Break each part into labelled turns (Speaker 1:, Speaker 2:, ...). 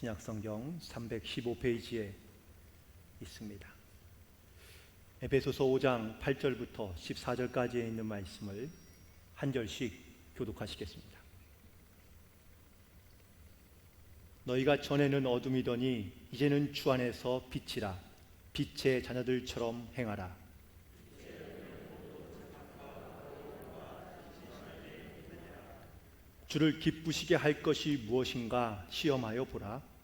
Speaker 1: 신약성경 315페이지에 있습니다. 에베소서 5장 8절부터 14절까지에 있는 말씀을 한 절씩 교독하시겠습니다. 너희가 전에는 어둠이더니 이제는 주 안에서 빛이라. 빛의 자녀들처럼 행하라. 주를 기쁘시게 할 것이 무엇인가 시험하여 보라.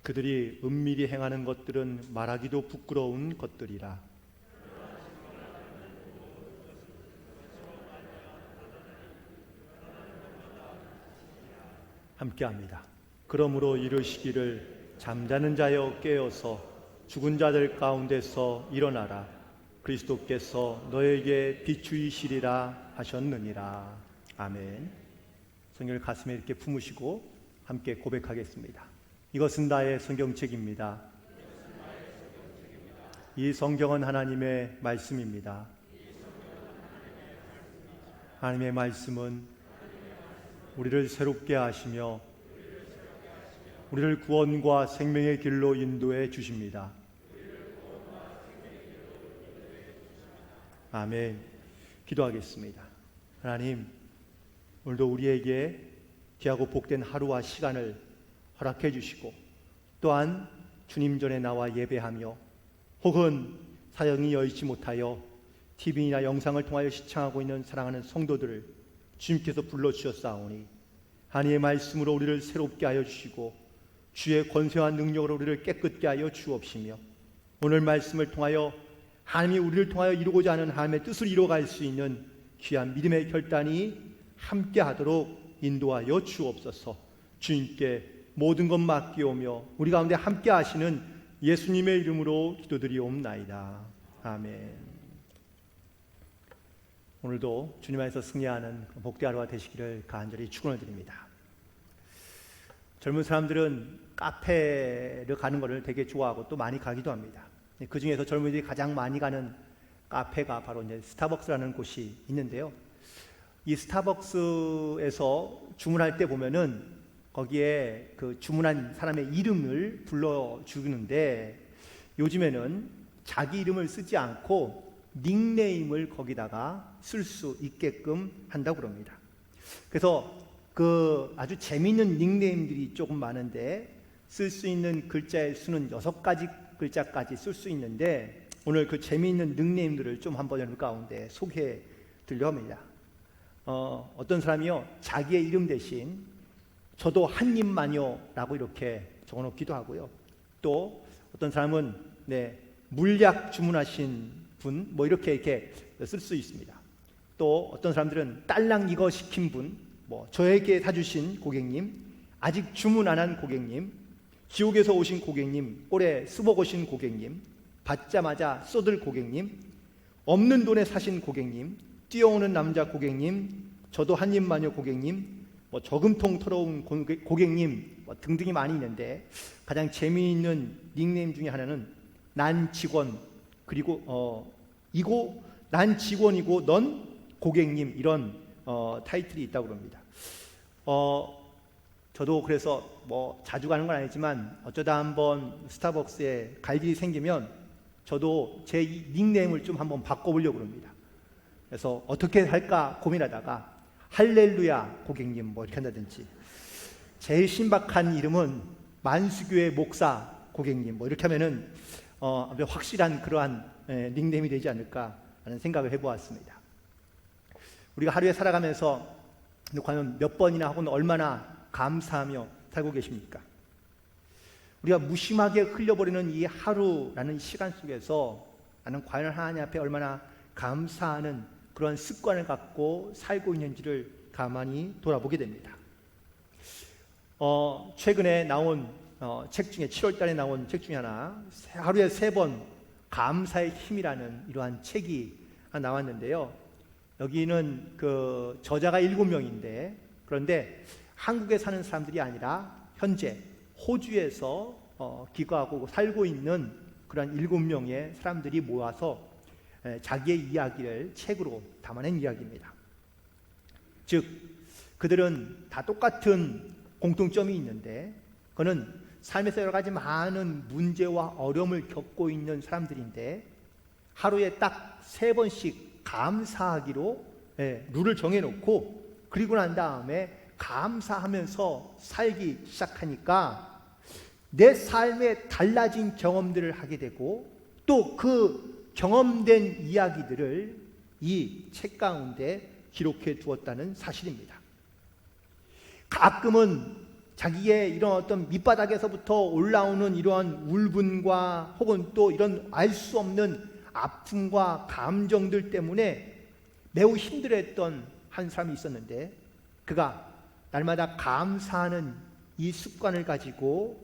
Speaker 1: 그들이 은밀히 행하는 것들은 말하기도 부끄러운 것들이라. 함께합니다. 그러므로 이르시기를 잠자는 자여 깨어서 죽은 자들 가운데서 일어나라. 그리스도께서 너에게 비추이시리라 하셨느니라. 아멘. 성경을 가슴에 이렇게 품으시고 함께 고백하겠습니다. 이것은 나의 성경책입니다. 이 성경은 하나님의 말씀입니다. 하나님의 말씀은 우리를 새롭게 하시며 우리를 구원과 생명의 길로 인도해 주십니다. 아멘. 기도하겠습니다. 하나님, 오늘도 우리에게 귀하고 복된 하루와 시간을 허락해 주시고 또한 주님 전에 나와 예배하며 혹은 사역이 여의치 못하여 TV나 영상을 통하여 시청하고 있는 사랑하는 성도들을 주님께서 불러주셨사오니 하나님의 말씀으로 우리를 새롭게 하여 주시고 주의 권세와 능력으로 우리를 깨끗게 하여 주옵시며 오늘 말씀을 통하여 하나님이 우리를 통하여 이루고자 하는 하나님의 뜻을 이루어갈 수 있는 귀한 믿음의 결단이 함께하도록 인도하여 주옵소서. 주님께 모든 것 맡기오며 우리 가운데 함께 하시는 예수님의 이름으로 기도드리옵나이다. 아멘. 오늘도 주님 안에서 승리하는 복된 하루가 되시기를 간절히 축원을 드립니다. 젊은 사람들은 카페를 가는 것을 되게 좋아하고 또 많이 가기도 합니다. 그 중에서 젊은이들이 가장 많이 가는 카페가 바로 이제 스타벅스라는 곳이 있는데요. 이 스타벅스에서 주문할 때 보면은 거기에 그 주문한 사람의 이름을 불러주는데 요즘에는 자기 이름을 쓰지 않고 닉네임을 거기다가 쓸 수 있게끔 한다고 그럽니다. 그래서 그 아주 재미있는 닉네임들이 조금 많은데 쓸 수 있는 글자의 수는 6가지 글자까지 쓸 수 있는데 오늘 그 재미있는 닉네임들을 좀 한번 여러분 가운데 소개해 드리려 합니다. 어떤 사람이요 자기의 이름 대신 저도 한 입만요 라고 이렇게 적어놓기도 하고요. 또 어떤 사람은 물약 주문하신 분 뭐 이렇게 쓸 수 있습니다. 또 어떤 사람들은 딸랑 이거 시킨 분, 뭐 저에게 사주신 고객님, 아직 주문 안 한 고객님, 지옥에서 오신 고객님, 올해 수복 오신 고객님, 받자마자 쏟을 고객님, 없는 돈에 사신 고객님, 뛰어오는 남자 고객님, 저도 한 입만요 고객님, 뭐 저금통 털어온 고객님 뭐 등등이 많이 있는데 가장 재미있는 닉네임 중에 하나는 난 직원 그리고 이고 난 직원이고 넌 고객님 이런 타이틀이 있다고 합니다. 저도 그래서 뭐 자주 가는 건 아니지만 어쩌다 한번 스타벅스에 갈 일이 생기면 저도 제 닉네임을 좀 한번 바꿔보려고 합니다. 그래서 어떻게 할까 고민하다가 할렐루야 고객님 뭐 이렇게 한다든지 제일 신박한 이름은 만수교회 목사 고객님 뭐 이렇게 하면은 확실한 그러한 닉네임이 되지 않을까 하는 생각을 해보았습니다. 우리가 하루에 살아가면서 과연 몇 번이나 혹은 얼마나 감사하며 살고 계십니까? 우리가 무심하게 흘려버리는 이 하루라는 시간 속에서 나는 과연 하나님 앞에 얼마나 감사하는 그런 습관을 갖고 살고 있는지를 가만히 돌아보게 됩니다. 최근에 나온 책 중에 7월 달에 나온 책 중에 하나 하루에 3번 감사의 힘이라는 이러한 책이 나왔는데요. 여기는 그 저자가 7명인데 그런데 한국에 사는 사람들이 아니라 현재 호주에서 기거하고 살고 있는 그런 7명의 사람들이 모아서 자기의 이야기를 책으로 담아낸 이야기입니다. 즉 그들은 다 똑같은 공통점이 있는데 그는 삶에서 여러 가지 많은 문제와 어려움을 겪고 있는 사람들인데 하루에 딱 3번씩 감사하기로 룰을 정해놓고 그리고 난 다음에 감사하면서 살기 시작하니까 내 삶에 달라진 경험들을 하게 되고 또 그 경험된 이야기들을 이 책 가운데 기록해 두었다는 사실입니다. 가끔은 자기의 이런 어떤 밑바닥에서부터 올라오는 이러한 울분과 혹은 또 이런 알 수 없는 아픔과 감정들 때문에 매우 힘들어했던 한 사람이 있었는데 그가 날마다 감사하는 이 습관을 가지고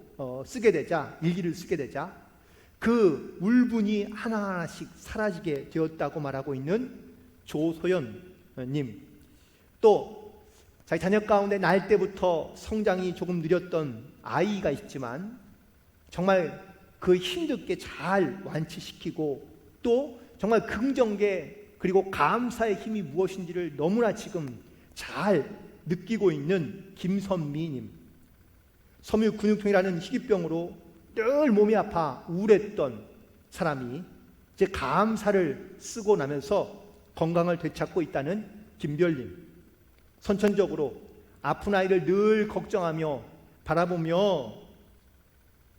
Speaker 1: 쓰게 되자, 일기를 쓰게 되자 그 울분이 하나하나씩 사라지게 되었다고 말하고 있는 조소연님, 또 자기 자녀 가운데 날 때부터 성장이 조금 느렸던 아이가 있지만 정말 그 힘들게 잘 완치시키고 또 정말 긍정계 그리고 감사의 힘이 무엇인지를 너무나 지금 잘 느끼고 있는 김선미님, 섬유 근육통이라는 희귀병으로 늘 몸이 아파 우울했던 사람이 이제 감사를 쓰고 나면서 건강을 되찾고 있다는 김별님, 선천적으로 아픈 아이를 늘 걱정하며 바라보며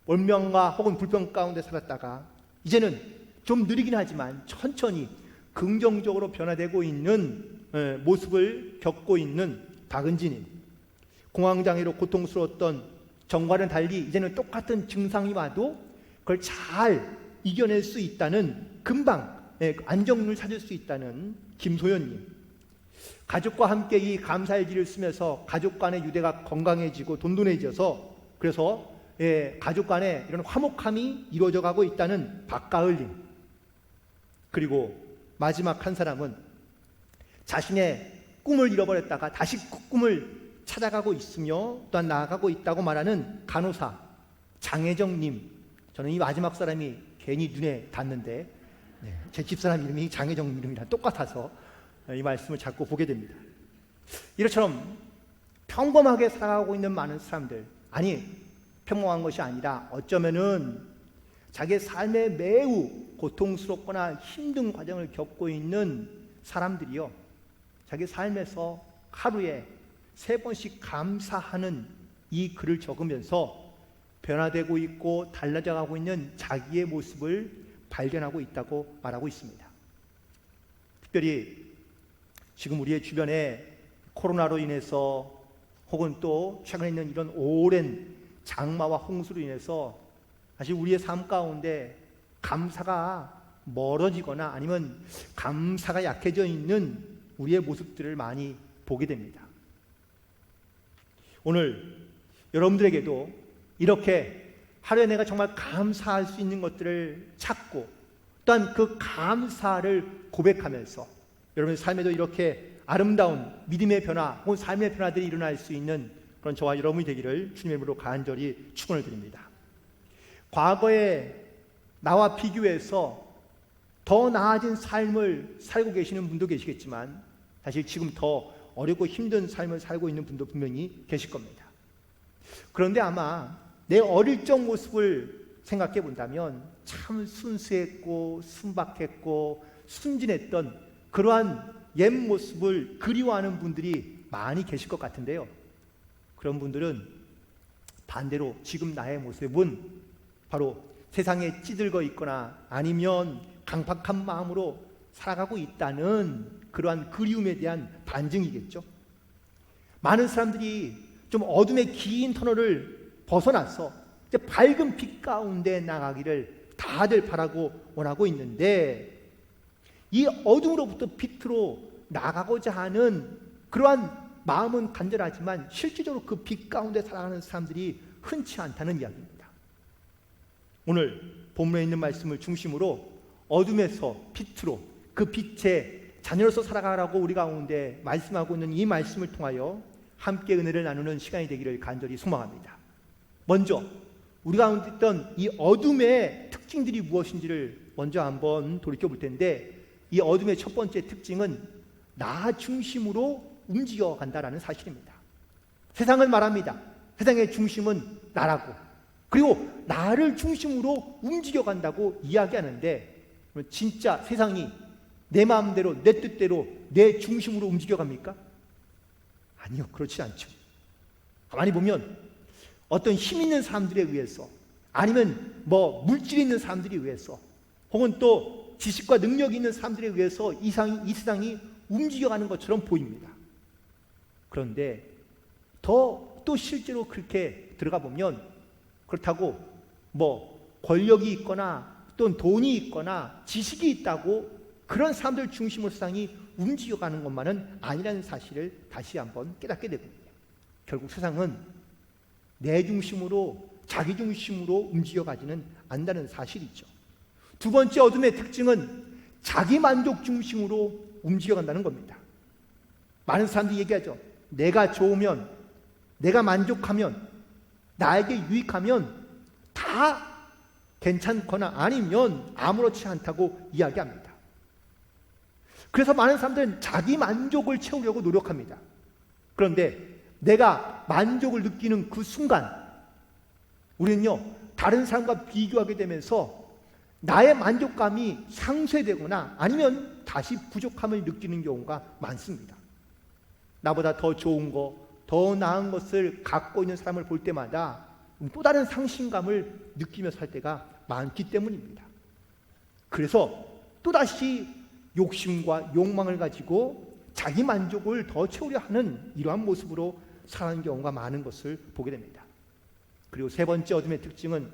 Speaker 1: 원명과 혹은 불평 가운데 살았다가 이제는 좀 느리긴 하지만 천천히 긍정적으로 변화되고 있는 모습을 겪고 있는 박은지님, 공황장애로 고통스러웠던 전과는 달리 이제는 똑같은 증상이 와도 그걸 잘 이겨낼 수 있다는, 금방 안정을 찾을 수 있다는 김소연님, 가족과 함께 이 감사일기를 쓰면서 가족 간의 유대가 건강해지고 돈돈해져서 그래서 가족 간에 이런 화목함이 이루어져 가고 있다는 박가을님, 그리고 마지막 한 사람은 자신의 꿈을 잃어버렸다가 다시 그 꿈을 찾아가고 있으며 또한 나아가고 있다고 말하는 간호사 장혜정님. 저는 이 마지막 사람이 괜히 눈에 닿는데 제 집사람 이름이 장혜정 이름이랑 똑같아서 이 말씀을 자꾸 보게 됩니다. 이처럼 평범하게 살아가고 있는 많은 사람들, 아니 평범한 것이 아니라 어쩌면은 자기의 삶에 매우 고통스럽거나 힘든 과정을 겪고 있는 사람들이요, 자기 삶에서 하루에 3번씩 감사하는 이 글을 적으면서 변화되고 있고 달라져 가고 있는 자기의 모습을 발견하고 있다고 말하고 있습니다. 특별히 지금 우리의 주변에 코로나로 인해서 혹은 또 최근에 있는 이런 오랜 장마와 홍수로 인해서 사실 우리의 삶 가운데 감사가 멀어지거나 아니면 감사가 약해져 있는 우리의 모습들을 많이 보게 됩니다. 오늘 여러분들에게도 이렇게 하루에 내가 정말 감사할 수 있는 것들을 찾고 또한 그 감사를 고백하면서 여러분의 삶에도 이렇게 아름다운 믿음의 변화 혹은 삶의 변화들이 일어날 수 있는 그런 저와 여러분이 되기를 주님의 이름으로 간절히 축원을 드립니다. 과거에 나와 비교해서 더 나아진 삶을 살고 계시는 분도 계시겠지만 사실 지금 더 어렵고 힘든 삶을 살고 있는 분도 분명히 계실 겁니다. 그런데 아마 내 어릴 적 모습을 생각해 본다면 참 순수했고 순박했고 순진했던 그러한 옛 모습을 그리워하는 분들이 많이 계실 것 같은데요, 그런 분들은 반대로 지금 나의 모습은 바로 세상에 찌들거 있거나 아니면 강팍한 마음으로 살아가고 있다는 그러한 그리움에 대한 반증이겠죠. 많은 사람들이 좀 어둠의 긴 터널을 벗어나서 이제 밝은 빛 가운데 나가기를 다들 바라고 원하고 있는데 이 어둠으로부터 빛으로 나가고자 하는 그러한 마음은 간절하지만 실질적으로 그 빛 가운데 살아가는 사람들이 흔치 않다는 이야기입니다. 오늘 본문에 있는 말씀을 중심으로 어둠에서 빛으로 그 빛의 자녀로서 살아가라고 우리 가운데 말씀하고 있는 이 말씀을 통하여 함께 은혜를 나누는 시간이 되기를 간절히 소망합니다. 먼저 우리 가운데 있던 이 어둠의 특징들이 무엇인지를 먼저 한번 돌이켜 볼 텐데, 이 어둠의 첫 번째 특징은 나 중심으로 움직여간다라는 사실입니다. 세상은 말합니다. 세상의 중심은 나라고, 그리고 나를 중심으로 움직여간다고 이야기하는데, 진짜 세상이 내 마음대로, 내 뜻대로, 내 중심으로 움직여갑니까? 아니요, 그렇지 않죠. 가만히 보면 어떤 힘 있는 사람들에 의해서, 아니면 물질 있는 사람들에 의해서, 혹은 또 지식과 능력이 있는 사람들에 의해서 이 세상이 움직여가는 것처럼 보입니다. 그런데 또 실제로 그렇게 들어가 보면, 그렇다고 권력이 있거나 또는 돈이 있거나 지식이 있다고 그런 사람들 중심으로 세상이 움직여가는 것만은 아니라는 사실을 다시 한번 깨닫게 되거든요. 결국 세상은 내 중심으로, 자기 중심으로 움직여가지는 않는다는 사실이죠. 두 번째 어둠의 특징은 자기 만족 중심으로 움직여간다는 겁니다. 많은 사람들이 얘기하죠. 내가 좋으면, 내가 만족하면, 나에게 유익하면 다 괜찮거나 아니면 아무렇지 않다고 이야기합니다. 그래서 많은 사람들은 자기 만족을 채우려고 노력합니다. 그런데 내가 만족을 느끼는 그 순간 우리는요, 다른 사람과 비교하게 되면서 나의 만족감이 상쇄되거나 아니면 다시 부족함을 느끼는 경우가 많습니다. 나보다 더 좋은 거, 더 나은 것을 갖고 있는 사람을 볼 때마다 또 다른 상실감을 느끼며 살 때가 많기 때문입니다. 그래서 또다시 욕심과 욕망을 가지고 자기 만족을 더 채우려 하는 이러한 모습으로 살아가는 경우가 많은 것을 보게 됩니다. 그리고 세 번째 어둠의 특징은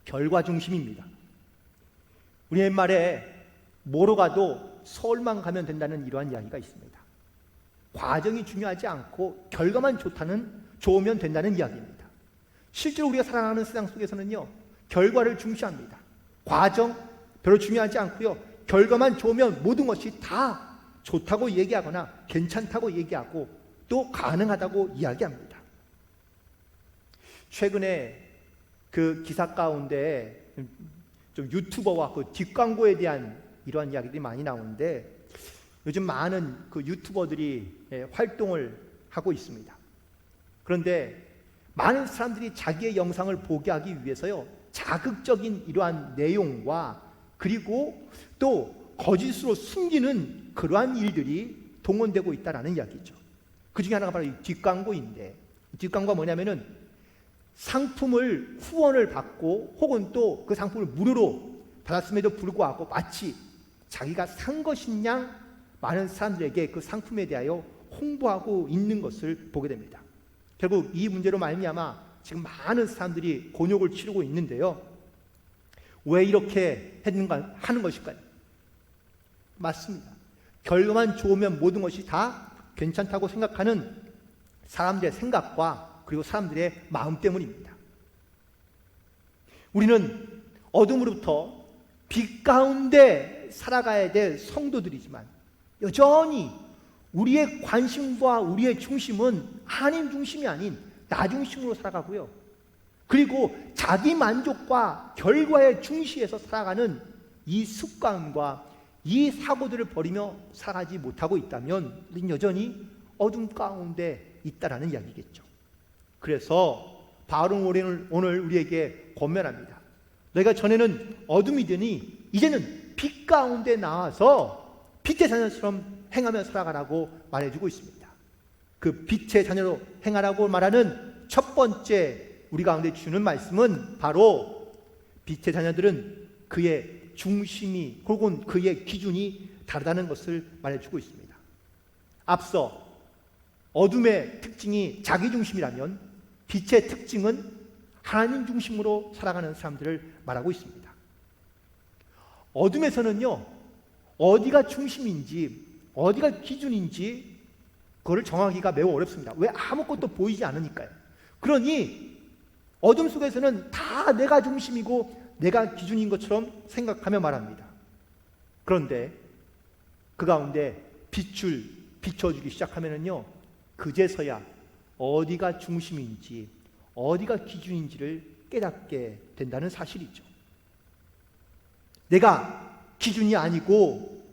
Speaker 1: 결과 중심입니다. 우리 옛말에 뭐로 가도 서울만 가면 된다는 이러한 이야기가 있습니다. 과정이 중요하지 않고 결과만 좋으면 된다는 이야기입니다. 실제로 우리가 살아가는 세상 속에서는요, 결과를 중시합니다. 과정 별로 중요하지 않고요, 결과만 좋으면 모든 것이 다 좋다고 얘기하거나 괜찮다고 얘기하고 또 가능하다고 이야기합니다. 최근에 그 기사 가운데 좀 유튜버와 그 뒷광고에 대한 이러한 이야기들이 많이 나오는데, 요즘 많은 그 유튜버들이 활동을 하고 있습니다. 그런데 많은 사람들이 자기의 영상을 보게 하기 위해서요, 자극적인 이러한 내용과 그리고 또 거짓으로 숨기는 그러한 일들이 동원되고 있다는 이야기죠. 그 중에 하나가 바로 이 뒷광고인데, 뒷광고가 뭐냐면은 상품을 후원을 받고 혹은 또 그 상품을 무료로 받았음에도 불구하고 마치 자기가 산 것인 양 많은 사람들에게 그 상품에 대하여 홍보하고 있는 것을 보게 됩니다. 결국 이 문제로 말미암아 지금 많은 사람들이 곤욕을 치르고 있는데요. 왜 이렇게 하는 것일까요? 맞습니다. 결과만 좋으면 모든 것이 다 괜찮다고 생각하는 사람들의 생각과 그리고 사람들의 마음 때문입니다. 우리는 어둠으로부터 빛 가운데 살아가야 될 성도들이지만 여전히 우리의 관심과 우리의 중심은 하나님 중심이 아닌 나 중심으로 살아가고요. 그리고 자기 만족과 결과에 중시해서 살아가는 이 습관과 이 사고들을 버리며 살아가지 못하고 있다면 우리는 여전히 어둠 가운데 있다라는 이야기겠죠. 그래서 바울은 오늘 우리에게 권면합니다. 너희가 전에는 어둠이더니 이제는 빛 가운데 나와서 빛의 자녀처럼 행하며 살아가라고 말해주고 있습니다. 그 빛의 자녀로 행하라고 말하는 첫 번째 우리 가운데 주는 말씀은 바로 빛의 자녀들은 그의 중심이 혹은 그의 기준이 다르다는 것을 말해주고 있습니다. 앞서 어둠의 특징이 자기 중심이라면 빛의 특징은 하나님 중심으로 살아가는 사람들을 말하고 있습니다. 어둠에서는요, 어디가 중심인지 어디가 기준인지 그거를 정하기가 매우 어렵습니다. 왜? 아무것도 보이지 않으니까요. 그러니 어둠 속에서는 다 내가 중심이고 내가 기준인 것처럼 생각하며 말합니다. 그런데 그 가운데 빛을 비춰주기 시작하면은요, 그제서야 어디가 중심인지 어디가 기준인지를 깨닫게 된다는 사실이죠. 내가 기준이 아니고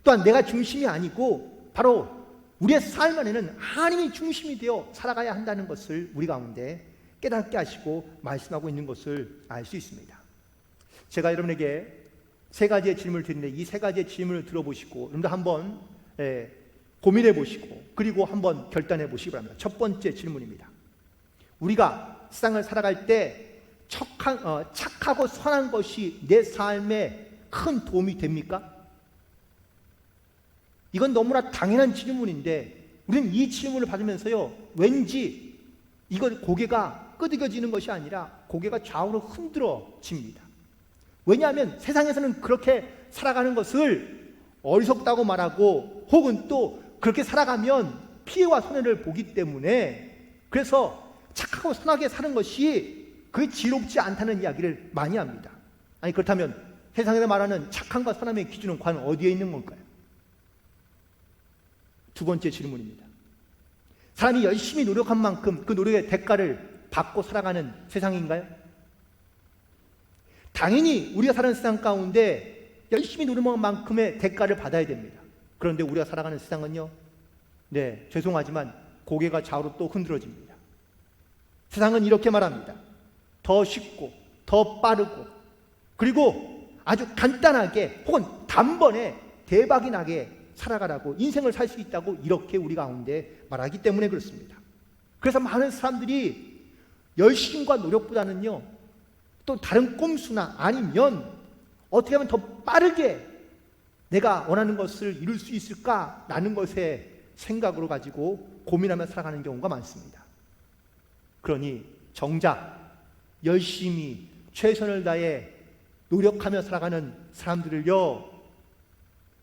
Speaker 1: 또한 내가 중심이 아니고 바로 우리의 삶 안에는 하나님이 중심이 되어 살아가야 한다는 것을 우리 가운데 깨닫게 하시고 말씀하고 있는 것을 알 수 있습니다. 제가 여러분에게 세 가지의 질문을 드리는데 이 세 가지의 질문을 들어보시고 여러분도 한번 고민해 보시고 그리고 한번 결단해 보시기 바랍니다. 첫 번째 질문입니다. 우리가 세상을 살아갈 때 착하고 선한 것이 내 삶에 큰 도움이 됩니까? 이건 너무나 당연한 질문인데 우리는 이 질문을 받으면서요 왠지 이건 고개가 끄덕여지는 것이 아니라 고개가 좌우로 흔들어집니다. 왜냐하면 세상에서는 그렇게 살아가는 것을 어리석다고 말하고 혹은 또 그렇게 살아가면 피해와 손해를 보기 때문에 그래서 착하고 선하게 사는 것이 그게 지롭지 않다는 이야기를 많이 합니다. 아니 그렇다면 세상에서 말하는 착함과 선함의 기준은 과연 어디에 있는 걸까요? 두 번째 질문입니다. 사람이 열심히 노력한 만큼 그 노력의 대가를 받고 살아가는 세상인가요? 당연히 우리가 사는 세상 가운데 열심히 노력한 만큼의 대가를 받아야 됩니다. 그런데 우리가 살아가는 세상은요, 죄송하지만 고개가 좌우로 또 흔들어집니다. 세상은 이렇게 말합니다. 더 쉽고 더 빠르고 그리고 아주 간단하게 혹은 단번에 대박이 나게 살아가라고 인생을 살 수 있다고 이렇게 우리 가운데 말하기 때문에 그렇습니다. 그래서 많은 사람들이 열심과 노력보다는요 또 다른 꼼수나 아니면 어떻게 하면 더 빠르게 내가 원하는 것을 이룰 수 있을까라는 것에 생각으로 가지고 고민하며 살아가는 경우가 많습니다. 그러니 정작 열심히 최선을 다해 노력하며 살아가는 사람들을요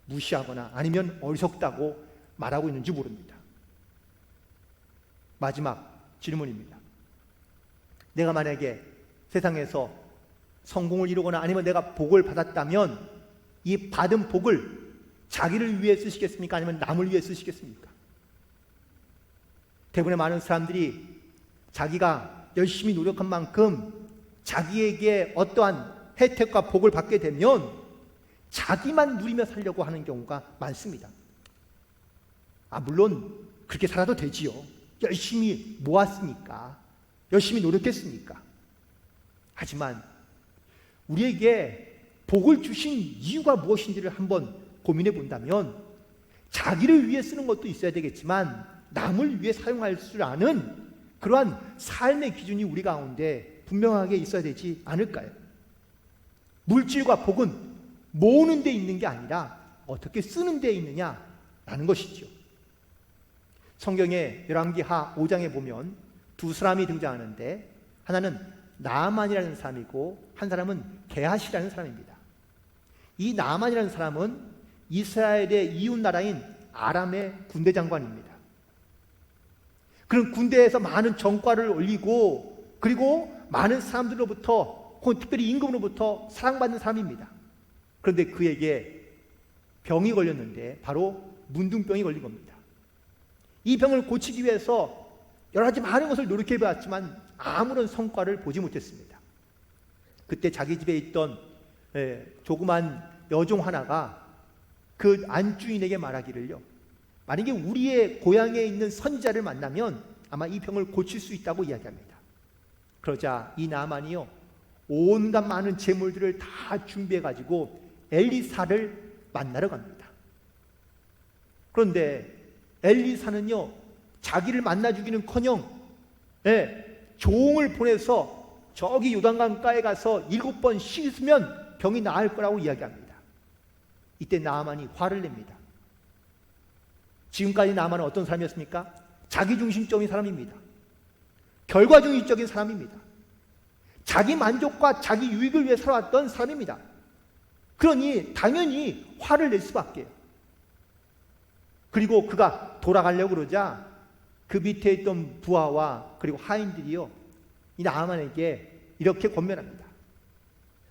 Speaker 1: 무시하거나 아니면 어리석다고 말하고 있는지 모릅니다. 마지막 질문입니다. 내가 만약에 세상에서 성공을 이루거나 아니면 내가 복을 받았다면 이 받은 복을 자기를 위해 쓰시겠습니까? 아니면 남을 위해 쓰시겠습니까? 대부분의 많은 사람들이 자기가 열심히 노력한 만큼 자기에게 어떠한 혜택과 복을 받게 되면 자기만 누리며 살려고 하는 경우가 많습니다. 물론 그렇게 살아도 되지요. 열심히 모았으니까, 열심히 노력했으니까. 하지만 우리에게 복을 주신 이유가 무엇인지를 한번 고민해 본다면 자기를 위해 쓰는 것도 있어야 되겠지만 남을 위해 사용할 줄 아는 그러한 삶의 기준이 우리 가운데 분명하게 있어야 되지 않을까요? 물질과 복은 모으는 데 있는 게 아니라 어떻게 쓰는 데 있느냐라는 것이죠. 성경의 열왕기하 5장에 보면 두 사람이 등장하는데 하나는 나아만이라는 사람이고 한 사람은 게하시라는 사람입니다. 이 나아만이라는 사람은 이스라엘의 이웃 나라인 아람의 군대 장관입니다. 그는 군대에서 많은 정과를 올리고 그리고 많은 사람들로부터 혹은 특별히 임금으로부터 사랑받는 사람입니다. 그런데 그에게 병이 걸렸는데 바로 문둥병이 걸린 겁니다. 이 병을 고치기 위해서 여러 가지 많은 것을 노력해 봤지만 아무런 성과를 보지 못했습니다. 그때 자기 집에 있던 조그만 여종 하나가 그 안주인에게 말하기를요, 만약에 우리의 고향에 있는 선지자를 만나면 아마 이 병을 고칠 수 있다고 이야기합니다. 그러자 이 나만이요 온갖 많은 재물들을 다 준비해 가지고 엘리사를 만나러 갑니다. 그런데 엘리사는요 자기를 만나주기는커녕 종을 보내서 저기 요단강가에 가서 7번 씻으면 병이 나을 거라고 이야기합니다. 이때 나아만이 화를 냅니다. 지금까지 나아만은 어떤 사람이었습니까? 자기중심적인 사람입니다. 결과주의적인 사람입니다. 자기 만족과 자기 유익을 위해 살아왔던 사람입니다. 그러니 당연히 화를 낼 수밖에요. 그리고 그가 돌아가려고 그러자 그 밑에 있던 부하와 그리고 하인들이요 이 나아만에게 이렇게 권면합니다.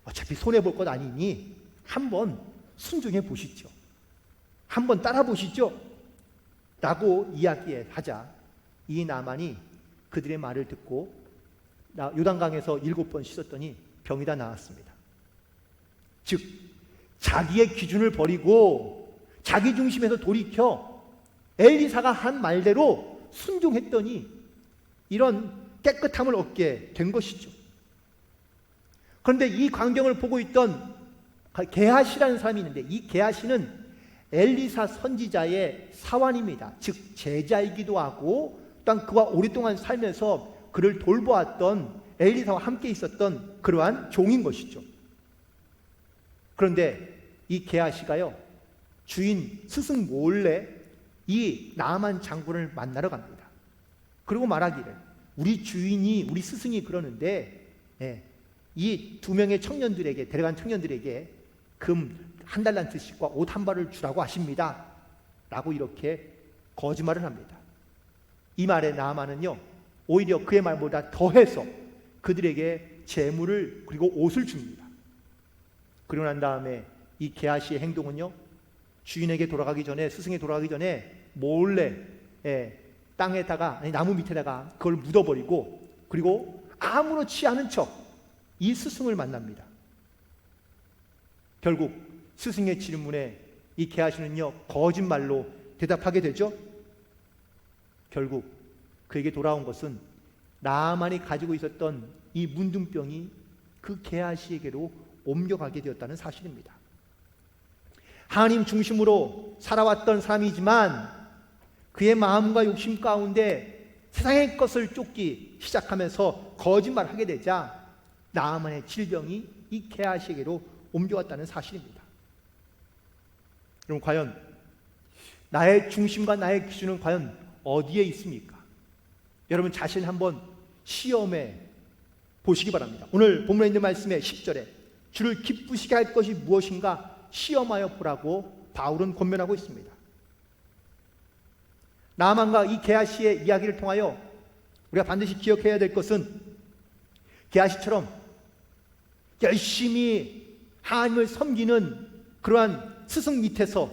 Speaker 1: 어차피 손해볼 것 아니니 한번 순종해 보시죠. 한번 따라 보시죠. 라고 이야기하자 이 나아만이 그들의 말을 듣고 요단강에서 7번 씻었더니 병이 다 나았습니다. 즉 자기의 기준을 버리고 자기 중심에서 돌이켜 엘리사가 한 말대로 순종했더니 이런 깨끗함을 얻게 된 것이죠. 그런데 이 광경을 보고 있던 게하시라는 사람이 있는데, 이 게하시는 엘리사 선지자의 사환입니다. 즉 제자이기도 하고 또한 그와 오랫동안 살면서 그를 돌보았던, 엘리사와 함께 있었던 그러한 종인 것이죠. 그런데 이 게하시가요, 주인 스승 몰래 이 나아만 장군을 만나러 갑니다. 그리고 말하기를, 우리 주인이, 우리 스승이 그러는데 이 2명의 청년들에게, 데려간 청년들에게 금 1달란트씩과 옷 한 벌을 주라고 하십니다 라고 이렇게 거짓말을 합니다. 이 말에 나아만은요, 오히려 그의 말보다 더해서 그들에게 재물을 그리고 옷을 줍니다. 그리고 난 다음에 이 게하시의 행동은요, 주인에게 돌아가기 전에, 스승에 돌아가기 전에 몰래 땅에다가, 아니 나무 밑에다가 그걸 묻어버리고, 그리고 아무렇지 않은 척 이 스승을 만납니다. 결국 스승의 질문에 이 게하시는요, 거짓말로 대답하게 되죠. 결국 그에게 돌아온 것은 나아만이 가지고 있었던 이 문둥병이 그 게하시에게로 옮겨가게 되었다는 사실입니다. 하나님 중심으로 살아왔던 사람이지만 그의 마음과 욕심 가운데 세상의 것을 쫓기 시작하면서 거짓말하게 되자 나아만의 질병이 이 게하시에게로 옮겨왔다는 사실입니다. 그럼 과연 나의 중심과 나의 기준은 과연 어디에 있습니까? 여러분 자신 한번 시험해 보시기 바랍니다. 오늘 본문에 있는 말씀의 10절에 주를 기쁘시게 할 것이 무엇인가 시험하여 보라고 바울은 권면하고 있습니다. 나아만과 이 게하시의 이야기를 통하여 우리가 반드시 기억해야 될 것은, 게하시처럼 열심히 하나님을 섬기는 그러한 스승 밑에서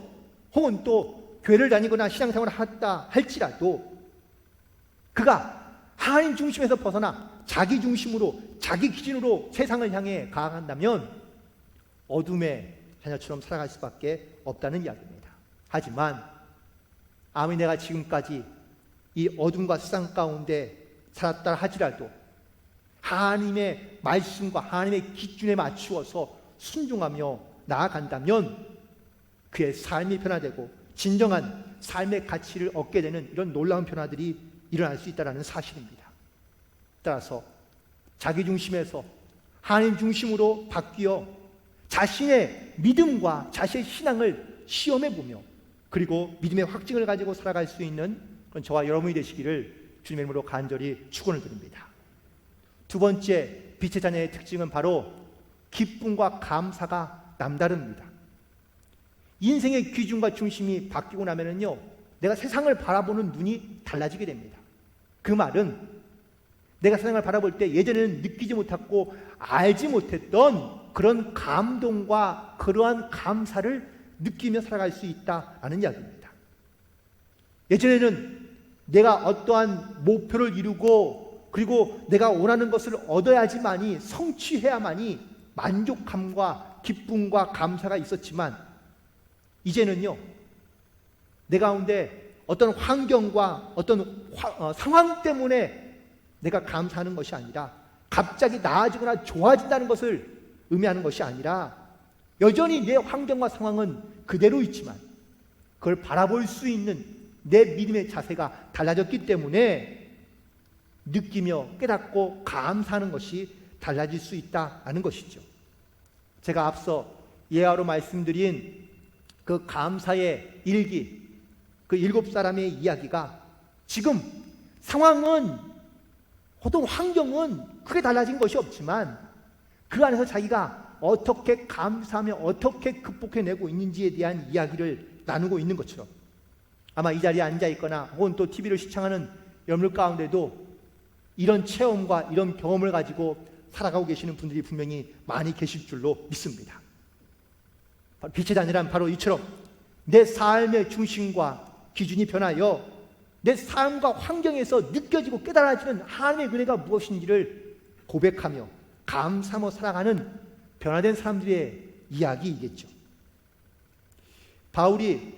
Speaker 1: 혹은 또 교회를 다니거나 신앙생활을 했다 할지라도 그가 하나님 중심에서 벗어나 자기 중심으로, 자기 기준으로 세상을 향해 가간다면 어둠의 자녀처럼 살아갈 수밖에 없다는 이야기입니다. 하지만 아무리 내가 지금까지 이 어둠과 세상 가운데 살았다 하지라도 하나님의 말씀과 하나님의 기준에 맞추어서 순종하며 나아간다면 그의 삶이 변화되고 진정한 삶의 가치를 얻게 되는 이런 놀라운 변화들이 일어날 수 있다는 사실입니다. 따라서 자기 중심에서 하나님 중심으로 바뀌어 자신의 믿음과 자신의 신앙을 시험해 보며 그리고 믿음의 확증을 가지고 살아갈 수 있는 그런 저와 여러분이 되시기를 주님의 이름으로 간절히 축원을 드립니다. 두 번째 빛의 자녀의 특징은 바로 기쁨과 감사가 남다릅니다. 인생의 기준과 중심이 바뀌고 나면은요, 내가 세상을 바라보는 눈이 달라지게 됩니다. 그 말은 내가 세상을 바라볼 때 예전에는 느끼지 못했고 알지 못했던 그런 감동과 그러한 감사를 느끼며 살아갈 수 있다라는 이야기입니다. 예전에는 내가 어떠한 목표를 이루고 그리고 내가 원하는 것을 얻어야지만이, 성취해야만이 만족감과 기쁨과 감사가 있었지만 이제는요, 내 가운데 어떤 환경과 어떤 상황 때문에 내가 감사하는 것이 아니라 갑자기 나아지거나 좋아진다는 것을 의미하는 것이 아니라 여전히 내 환경과 상황은 그대로 있지만 그걸 바라볼 수 있는 내 믿음의 자세가 달라졌기 때문에 느끼며 깨닫고 감사하는 것이 달라질 수 있다는 것이죠. 제가 앞서 예화로 말씀드린 그 감사의 일기, 그 7사람의 이야기가 지금 상황은, 어떤 환경은 크게 달라진 것이 없지만 그 안에서 자기가 어떻게 감사하며 어떻게 극복해내고 있는지에 대한 이야기를 나누고 있는 것처럼, 아마 이 자리에 앉아있거나 혹은 또 TV를 시청하는 여러분들 가운데도 이런 체험과 이런 경험을 가지고 살아가고 계시는 분들이 분명히 많이 계실 줄로 믿습니다. 빛의 자녀란 바로 이처럼 내 삶의 중심과 기준이 변하여 내 삶과 환경에서 느껴지고 깨달아지는 하나님의 은혜가 무엇인지를 고백하며 감사하며 살아가는 변화된 사람들의 이야기이겠죠. 바울이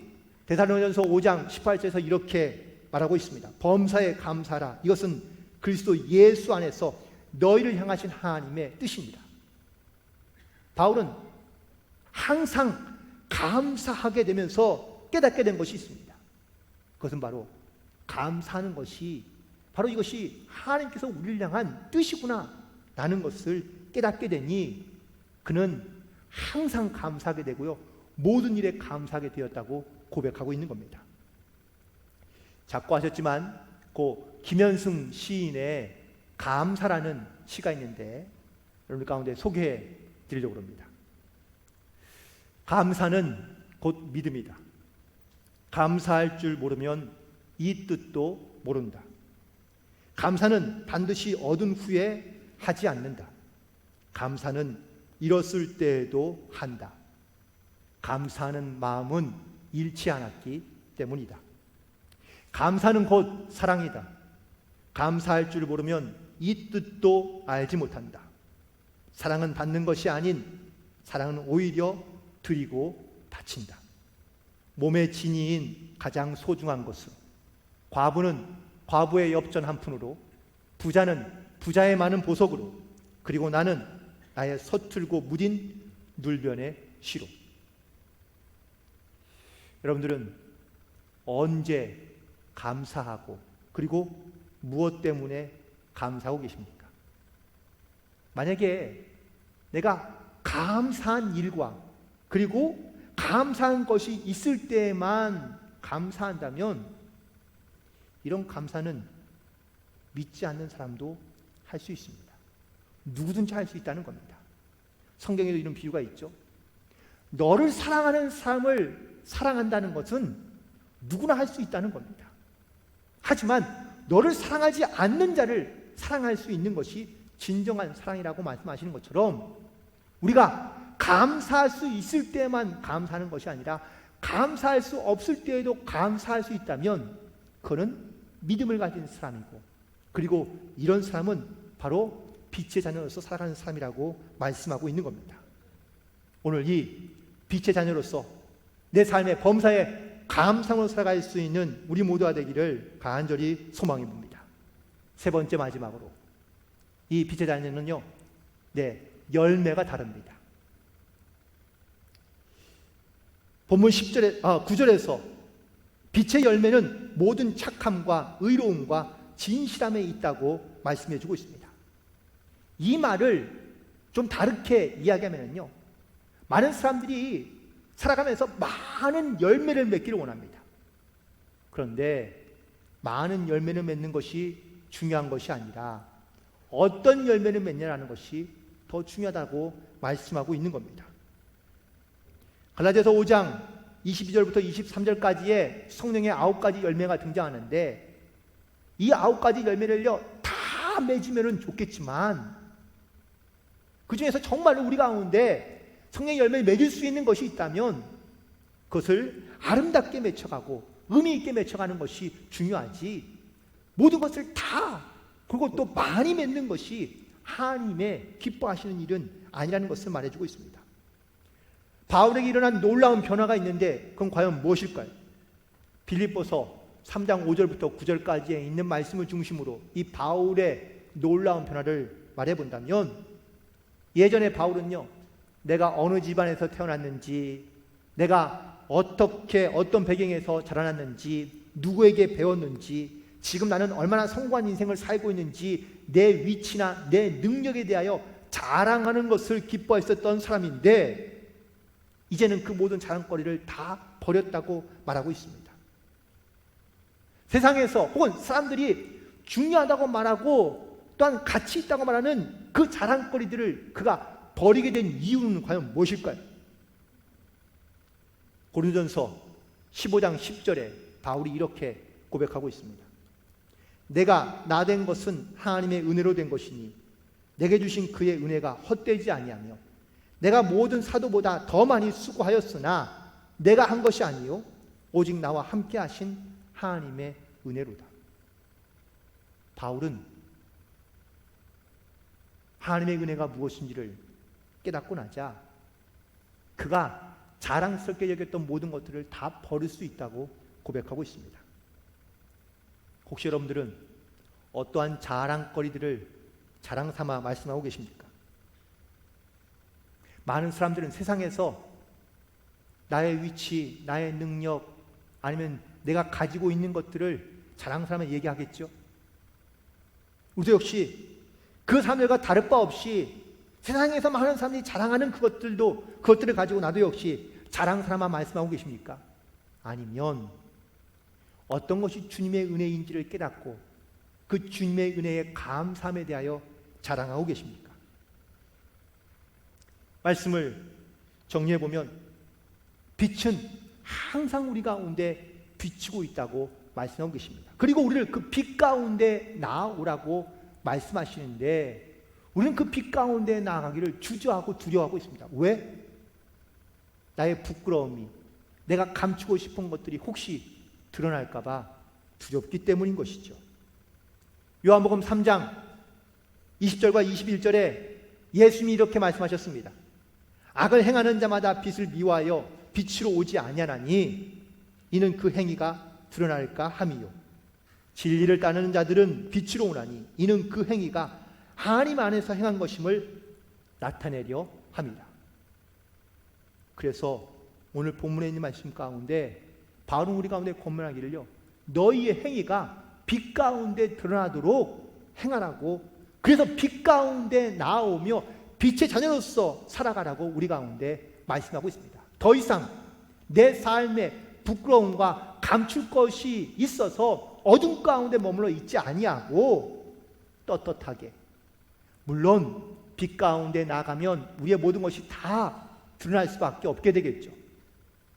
Speaker 1: 데살로니가전서 5장 18절에서 이렇게 말하고 있습니다. 범사에 감사하라. 이것은 그리스도 예수 안에서 너희를 향하신 하나님의 뜻입니다. 바울은 항상 감사하게 되면서 깨닫게 된 것이 있습니다. 그것은 바로 감사하는 것이 바로 이것이 하나님께서 우리를 향한 뜻이구나 라는 것을 깨닫게 되니 그는 항상 감사하게 되고요, 모든 일에 감사하게 되었다고 고백하고 있는 겁니다. 작고하셨지만 고 김현승 시인의 감사라는 시가 있는데 여러분 가운데 소개해 드리려고 합니다. 감사는 곧 믿음이다. 감사할 줄 모르면 이 뜻도 모른다. 감사는 반드시 얻은 후에 하지 않는다. 감사는 잃었을 때에도 한다. 감사하는 마음은 잃지 않았기 때문이다. 감사는 곧 사랑이다. 감사할 줄 모르면 이 뜻도 알지 못한다. 사랑은 받는 것이 아닌 사랑은 오히려 드리고 바친다. 몸의 진이인 가장 소중한 것으로, 과부는 과부의 엽전 한 푼으로, 부자는 부자의 많은 보석으로, 그리고 나는 나의 서툴고 무딘 눌변의 시로. 여러분들은 언제 감사하고 그리고 무엇 때문에 감사하고 계십니까? 만약에 내가 감사한 일과 그리고 감사한 것이 있을 때만 감사한다면 이런 감사는 믿지 않는 사람도 할 수 있습니다. 누구든지 할 수 있다는 겁니다. 성경에도 이런 비유가 있죠. 너를 사랑하는 사람을 사랑한다는 것은 누구나 할 수 있다는 겁니다. 하지만 너를 사랑하지 않는 자를 사랑할 수 있는 것이 진정한 사랑이라고 말씀하시는 것처럼 우리가 감사할 수 있을 때만 감사하는 것이 아니라 감사할 수 없을 때에도 감사할 수 있다면 그는 믿음을 가진 사람이고, 그리고 이런 사람은 바로 빛의 자녀로서 살아가는 사람이라고 말씀하고 있는 겁니다. 오늘 이 빛의 자녀로서 내 삶의 범사에 감사로 살아갈 수 있는 우리 모두가 되기를 간절히 소망해 봅니다. 세 번째 마지막으로 이 빛의 자녀는요, 열매가 다릅니다. 본문 9절에서 빛의 열매는 모든 착함과 의로움과 진실함에 있다고 말씀해 주고 있습니다. 이 말을 좀 다르게 이야기하면요, 많은 사람들이 살아가면서 많은 열매를 맺기를 원합니다. 그런데 많은 열매를 맺는 것이 중요한 것이 아니라 어떤 열매를 맺냐라는 것이 더 중요하다고 말씀하고 있는 겁니다. 갈라디아서 5장 22절부터 23절까지의 성령의 9가지 열매가 등장하는데 이 9가지 열매를요 다 맺으면 좋겠지만 그 중에서 정말로 우리 가운데 성령의 열매를 맺을 수 있는 것이 있다면 그것을 아름답게 맺혀가고 의미 있게 맺혀가는 것이 중요하지, 모든 것을 다 그리고 또 많이 맺는 것이 하나님의 기뻐하시는 일은 아니라는 것을 말해주고 있습니다. 바울에게 일어난 놀라운 변화가 있는데 그건 과연 무엇일까요? 빌립보서 3장 5절부터 9절까지에 있는 말씀을 중심으로 이 바울의 놀라운 변화를 말해본다면, 예전에 바울은요, 내가 어느 집안에서 태어났는지, 내가 어떤 배경에서 자라났는지, 누구에게 배웠는지, 지금 나는 얼마나 성공한 인생을 살고 있는지 내 위치나 내 능력에 대하여 자랑하는 것을 기뻐했었던 사람인데 이제는 그 모든 자랑거리를 다 버렸다고 말하고 있습니다. 세상에서 혹은 사람들이 중요하다고 말하고 또한 가치 있다고 말하는 그 자랑거리들을 그가 버리게 된 이유는 과연 무엇일까요? 고린도전서 15장 10절에 바울이 이렇게 고백하고 있습니다. 내가 나 된 것은 하나님의 은혜로 된 것이니 내게 주신 그의 은혜가 헛되지 아니하며 내가 모든 사도보다 더 많이 수고하였으나 내가 한 것이 아니요 오직 나와 함께 하신 하나님의 은혜로다. 바울은 하나님의 은혜가 무엇인지를 깨닫고 나자 그가 자랑스럽게 여겼던 모든 것들을 다 버릴 수 있다고 고백하고 있습니다. 혹시 여러분들은 어떠한 자랑거리들을 자랑 삼아 말씀하고 계십니까? 많은 사람들은 세상에서 나의 위치, 나의 능력, 아니면 내가 가지고 있는 것들을 자랑 삼아 얘기하겠죠. 우리도 역시 그 사람들과 다를 바 없이 세상에서 많은 사람들이 자랑하는 그것들을 가지고 나도 역시 자랑 삼아 말씀하고 계십니까? 아니면 어떤 것이 주님의 은혜인지를 깨닫고 그 주님의 은혜의 감사함에 대하여 자랑하고 계십니까? 말씀을 정리해보면 빛은 항상 우리 가운데 비치고 있다고 말씀하고 계십니다. 그리고 우리를 그 빛 가운데 나아오라고 말씀하시는데 우리는 그 빛 가운데 나아가기를 주저하고 두려워하고 있습니다. 왜? 나의 부끄러움이, 내가 감추고 싶은 것들이 혹시 드러날까 봐 두렵기 때문인 것이죠. 요한복음 3장 20절과 21절에 예수님이 이렇게 말씀하셨습니다. 악을 행하는 자마다 빛을 미워하여 빛으로 오지 아니하나니 이는 그 행위가 드러날까 함이요 진리를 따르는 자들은 빛으로 오나니 이는 그 행위가 하나님 안에서 행한 것임을 나타내려 합니다. 그래서 오늘 본문에 있는 말씀 가운데 바로 우리 가운데 권면하기를요, 너희의 행위가 빛 가운데 드러나도록 행하라고, 그래서 빛 가운데 나오며 빛의 자녀로서 살아가라고 우리 가운데 말씀하고 있습니다. 더 이상 내 삶에 부끄러움과 감출 것이 있어서 어둠 가운데 머물러 있지 아니하고 떳떳하게, 물론 빛 가운데 나가면 우리의 모든 것이 다 드러날 수밖에 없게 되겠죠.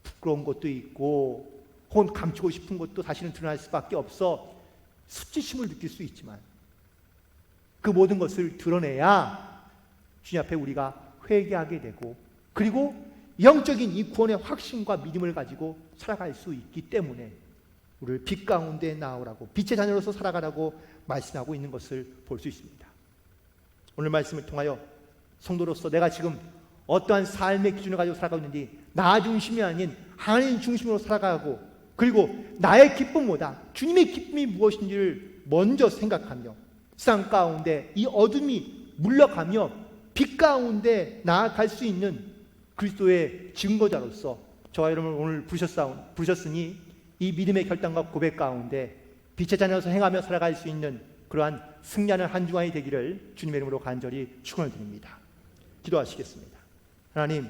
Speaker 1: 부끄러운 것도 있고 혹은 감추고 싶은 것도 사실은 드러날 수밖에 없어 수치심을 느낄 수 있지만 그 모든 것을 드러내야 주님 앞에 우리가 회개하게 되고, 그리고 영적인 이 구원의 확신과 믿음을 가지고 살아갈 수 있기 때문에 우리를 빛 가운데 나오라고, 빛의 자녀로서 살아가라고 말씀하고 있는 것을 볼 수 있습니다. 오늘 말씀을 통하여 성도로서 내가 지금 어떠한 삶의 기준을 가지고 살아가고 있는지, 나 중심이 아닌 하나님 중심으로 살아가고, 그리고 나의 기쁨보다 주님의 기쁨이 무엇인지를 먼저 생각하며 세상 가운데 이 어둠이 물러가며 빛 가운데 나아갈 수 있는 그리스도의 증거자로서 저와 여러분을 오늘 부르셨으니 이 믿음의 결단과 고백 가운데 빛의 자녀로서 행하며 살아갈 수 있는 그러한 승리하는 한 주간이 되기를 주님의 이름으로 간절히 축원을 드립니다. 기도하시겠습니다. 하나님,